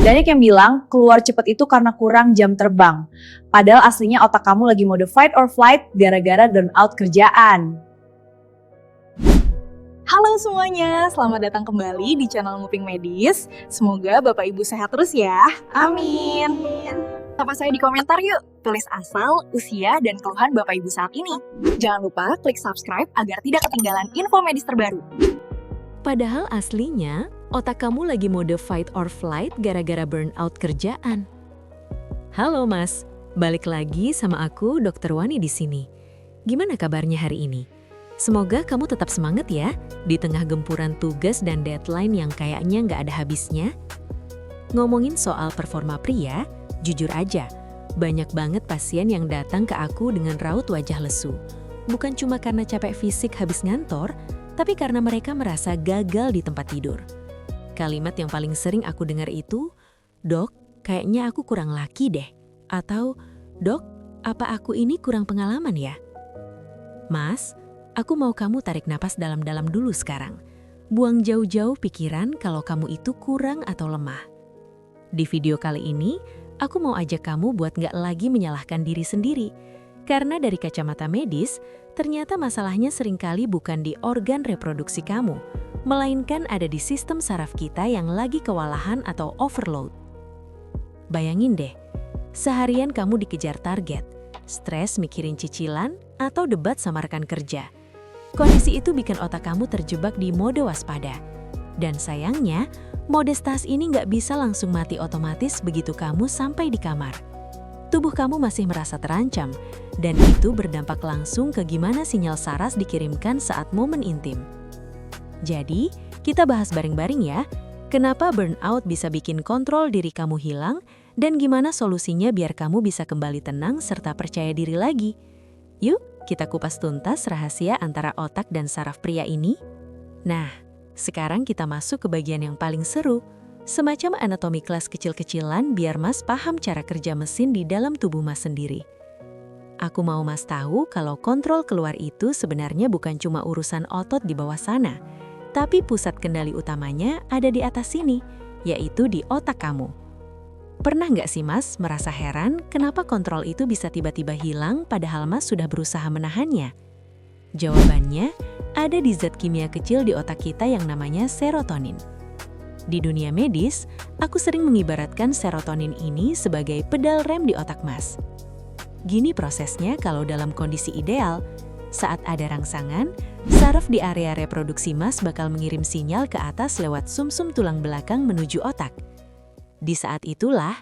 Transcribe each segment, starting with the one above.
Banyak yang bilang keluar cepat itu karena kurang jam terbang. Padahal aslinya otak kamu lagi mode fight or flight gara-gara burnout kerjaan. Halo semuanya, selamat datang kembali di channel Nguping Medis. Semoga Bapak Ibu sehat terus ya. Amin. Sapa saya di komentar yuk. Tulis asal, usia, dan keluhan Bapak Ibu saat ini. Jangan lupa klik subscribe agar tidak ketinggalan info medis terbaru. Padahal aslinya, otak kamu lagi mode fight or flight gara-gara burnout kerjaan. Halo Mas, balik lagi sama aku Dr. Wani di sini. Gimana kabarnya hari ini? Semoga kamu tetap semangat ya, di tengah gempuran tugas dan deadline yang kayaknya nggak ada habisnya. Ngomongin soal performa pria, jujur aja, banyak banget pasien yang datang ke aku dengan raut wajah lesu. Bukan cuma karena capek fisik habis ngantor, tapi karena mereka merasa gagal di tempat tidur. Kalimat yang paling sering aku dengar itu, "Dok, kayaknya aku kurang laki deh." Atau, "Dok, apa aku ini kurang pengalaman ya?" Mas, aku mau kamu tarik napas dalam-dalam dulu sekarang. Buang jauh-jauh pikiran kalau kamu itu kurang atau lemah. Di video kali ini, aku mau ajak kamu buat nggak lagi menyalahkan diri sendiri. Karena dari kacamata medis, ternyata masalahnya seringkali bukan di organ reproduksi kamu, melainkan ada di sistem saraf kita yang lagi kewalahan atau overload. Bayangin deh, seharian kamu dikejar target, stres mikirin cicilan, atau debat sama rekan kerja. Kondisi itu bikin otak kamu terjebak di mode waspada. Dan sayangnya, mode stas ini nggak bisa langsung mati otomatis begitu kamu sampai di kamar. Tubuh kamu masih merasa terancam, dan itu berdampak langsung ke gimana sinyal saras dikirimkan saat momen intim. Jadi, kita bahas bareng-bareng ya, kenapa burnout bisa bikin kontrol diri kamu hilang, dan gimana solusinya biar kamu bisa kembali tenang serta percaya diri lagi. Yuk, kita kupas tuntas rahasia antara otak dan saraf pria ini. Nah, sekarang kita masuk ke bagian yang paling seru, semacam anatomi kelas kecil-kecilan biar Mas paham cara kerja mesin di dalam tubuh Mas sendiri. Aku mau Mas tahu kalau kontrol keluar itu sebenarnya bukan cuma urusan otot di bawah sana, tapi pusat kendali utamanya ada di atas sini, yaitu di otak kamu. Pernah nggak sih Mas merasa heran kenapa kontrol itu bisa tiba-tiba hilang padahal Mas sudah berusaha menahannya? Jawabannya ada di zat kimia kecil di otak kita yang namanya serotonin. Di dunia medis, aku sering mengibaratkan serotonin ini sebagai pedal rem di otak Mas. Gini prosesnya kalau dalam kondisi ideal, saat ada rangsangan, saraf di area reproduksi Mas bakal mengirim sinyal ke atas lewat sumsum tulang belakang menuju otak. Di saat itulah,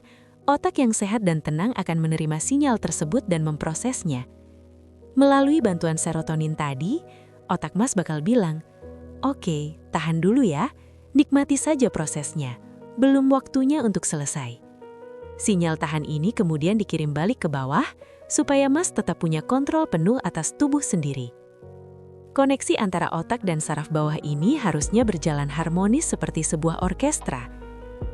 otak yang sehat dan tenang akan menerima sinyal tersebut dan memprosesnya. Melalui bantuan serotonin tadi, otak Mas bakal bilang, "Oke, tahan dulu ya, nikmati saja prosesnya, belum waktunya untuk selesai." Sinyal tahan ini kemudian dikirim balik ke bawah, supaya Mas tetap punya kontrol penuh atas tubuh sendiri. Koneksi antara otak dan saraf bawah ini harusnya berjalan harmonis seperti sebuah orkestra.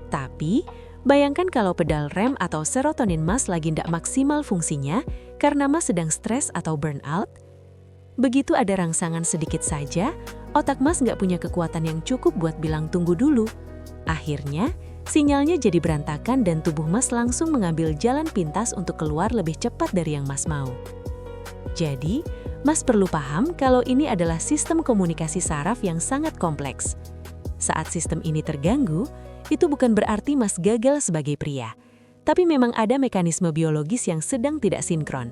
Tapi, bayangkan kalau pedal rem atau serotonin Mas lagi tidak maksimal fungsinya karena Mas sedang stres atau burnout. Begitu ada rangsangan sedikit saja, otak Mas nggak punya kekuatan yang cukup buat bilang tunggu dulu. Akhirnya, sinyalnya jadi berantakan dan tubuh Mas langsung mengambil jalan pintas untuk keluar lebih cepat dari yang Mas mau. Jadi, Mas perlu paham kalau ini adalah sistem komunikasi saraf yang sangat kompleks. Saat sistem ini terganggu, itu bukan berarti Mas gagal sebagai pria, tapi memang ada mekanisme biologis yang sedang tidak sinkron.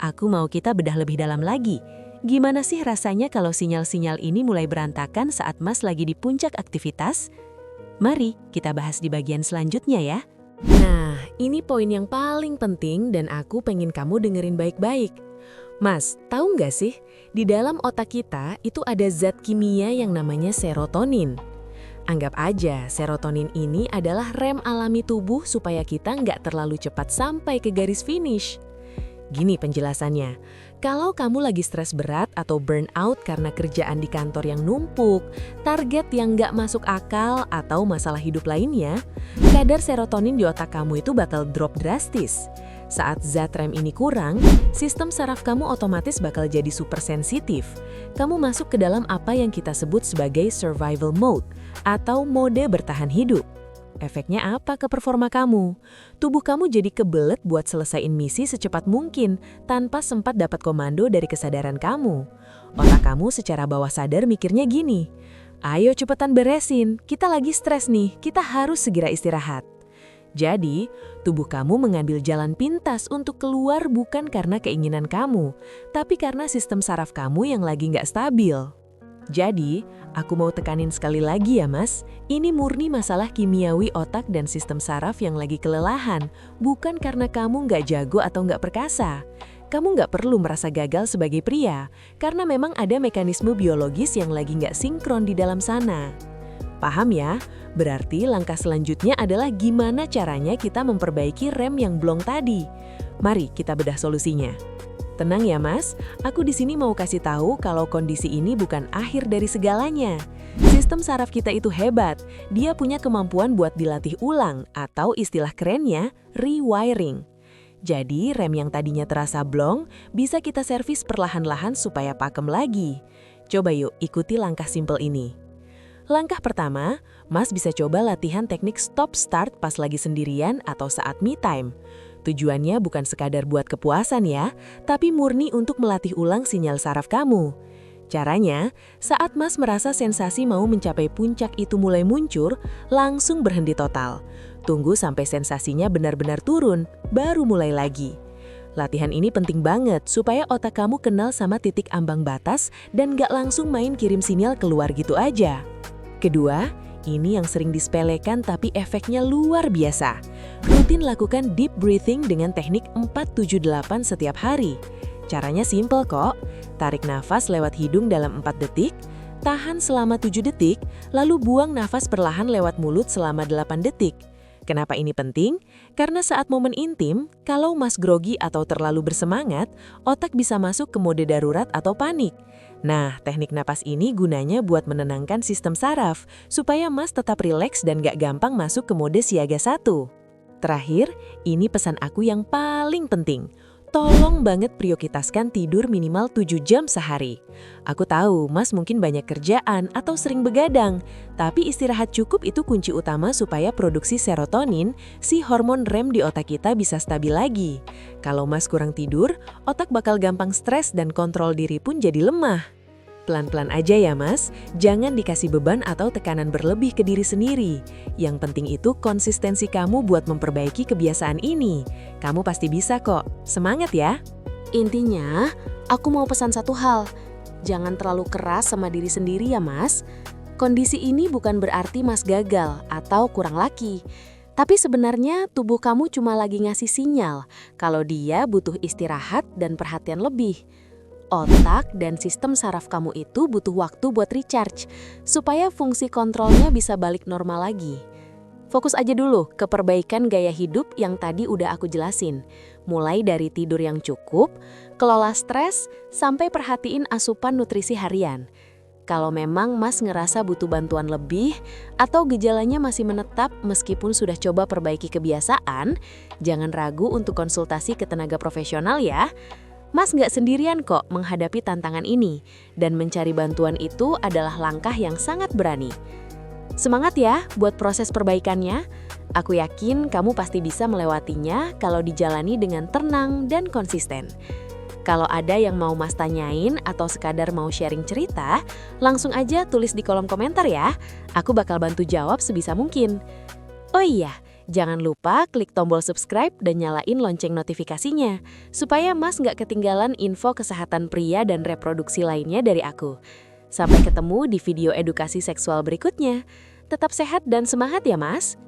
Aku mau kita bedah lebih dalam lagi. Gimana sih rasanya kalau sinyal-sinyal ini mulai berantakan saat Mas lagi di puncak aktivitas? Mari kita bahas di bagian selanjutnya ya. Nah, ini poin yang paling penting dan aku pengen kamu dengerin baik-baik. Mas, tahu nggak sih, di dalam otak kita itu ada zat kimia yang namanya serotonin. Anggap aja serotonin ini adalah rem alami tubuh supaya kita nggak terlalu cepat sampai ke garis finish. Gini penjelasannya, kalau kamu lagi stres berat atau burnout karena kerjaan di kantor yang numpuk, target yang nggak masuk akal, atau masalah hidup lainnya, kadar serotonin di otak kamu itu bakal drop drastis. Saat zat rem ini kurang, sistem saraf kamu otomatis bakal jadi super sensitif. Kamu masuk ke dalam apa yang kita sebut sebagai survival mode, atau mode bertahan hidup. Efeknya apa ke performa kamu? Tubuh kamu jadi kebelet buat selesaiin misi secepat mungkin tanpa sempat dapat komando dari kesadaran kamu. Otak kamu secara bawah sadar mikirnya gini, ayo cepetan beresin, kita lagi stres nih, kita harus segera istirahat. Jadi, tubuh kamu mengambil jalan pintas untuk keluar bukan karena keinginan kamu, tapi karena sistem saraf kamu yang lagi nggak stabil. Jadi, aku mau tekanin sekali lagi ya Mas, ini murni masalah kimiawi otak dan sistem saraf yang lagi kelelahan, bukan karena kamu nggak jago atau nggak perkasa. Kamu nggak perlu merasa gagal sebagai pria, karena memang ada mekanisme biologis yang lagi nggak sinkron di dalam sana. Paham ya? Berarti langkah selanjutnya adalah gimana caranya kita memperbaiki rem yang blong tadi. Mari kita bedah solusinya. Tenang ya Mas, aku di sini mau kasih tahu kalau kondisi ini bukan akhir dari segalanya. Sistem saraf kita itu hebat, dia punya kemampuan buat dilatih ulang atau istilah kerennya rewiring. Jadi rem yang tadinya terasa blong bisa kita servis perlahan-lahan supaya pakem lagi. Coba yuk ikuti langkah simpel ini. Langkah pertama, Mas bisa coba latihan teknik stop start pas lagi sendirian atau saat me time. Tujuannya bukan sekadar buat kepuasan ya, tapi murni untuk melatih ulang sinyal saraf kamu. Caranya, saat Mas merasa sensasi mau mencapai puncak itu mulai muncul, langsung berhenti total. Tunggu sampai sensasinya benar-benar turun, baru mulai lagi. Latihan ini penting banget supaya otak kamu kenal sama titik ambang batas dan gak langsung main kirim sinyal keluar gitu aja. Kedua, ini yang sering disepelekan tapi efeknya luar biasa. Rutin lakukan deep breathing dengan teknik 4-7-8 setiap hari. Caranya simple kok. Tarik nafas lewat hidung dalam 4 detik, tahan selama 7 detik, lalu buang nafas perlahan lewat mulut selama 8 detik. Kenapa ini penting? Karena saat momen intim, kalau Mas grogi atau terlalu bersemangat, otak bisa masuk ke mode darurat atau panik. Nah, teknik napas ini gunanya buat menenangkan sistem saraf, supaya Mas tetap rileks dan gak gampang masuk ke mode siaga 1. Terakhir, ini pesan aku yang paling penting. Tolong banget prioritaskan tidur minimal 7 jam sehari. Aku tahu Mas mungkin banyak kerjaan atau sering begadang, tapi istirahat cukup itu kunci utama supaya produksi serotonin, si hormon rem di otak kita bisa stabil lagi. Kalau Mas kurang tidur, otak bakal gampang stres dan kontrol diri pun jadi lemah. Pelan-pelan aja ya Mas, jangan dikasih beban atau tekanan berlebih ke diri sendiri. Yang penting itu konsistensi kamu buat memperbaiki kebiasaan ini. Kamu pasti bisa kok, semangat ya! Intinya, aku mau pesan satu hal. Jangan terlalu keras sama diri sendiri ya Mas. Kondisi ini bukan berarti Mas gagal atau kurang laki. Tapi sebenarnya tubuh kamu cuma lagi ngasih sinyal kalau dia butuh istirahat dan perhatian lebih. Otak dan sistem saraf kamu itu butuh waktu buat recharge, supaya fungsi kontrolnya bisa balik normal lagi. Fokus aja dulu ke perbaikan gaya hidup yang tadi udah aku jelasin. Mulai dari tidur yang cukup, kelola stres, sampai perhatiin asupan nutrisi harian. Kalau memang Mas ngerasa butuh bantuan lebih, atau gejalanya masih menetap meskipun sudah coba perbaiki kebiasaan, jangan ragu untuk konsultasi ke tenaga profesional ya. Mas nggak sendirian kok menghadapi tantangan ini, dan mencari bantuan itu adalah langkah yang sangat berani. Semangat ya buat proses perbaikannya. Aku yakin kamu pasti bisa melewatinya kalau dijalani dengan tenang dan konsisten. Kalau ada yang mau Mas tanyain atau sekadar mau sharing cerita, langsung aja tulis di kolom komentar ya. Aku bakal bantu jawab sebisa mungkin. Oh iya, jangan lupa klik tombol subscribe dan nyalain lonceng notifikasinya, supaya Mas nggak ketinggalan info kesehatan pria dan reproduksi lainnya dari aku. Sampai ketemu di video edukasi seksual berikutnya. Tetap sehat dan semangat ya Mas!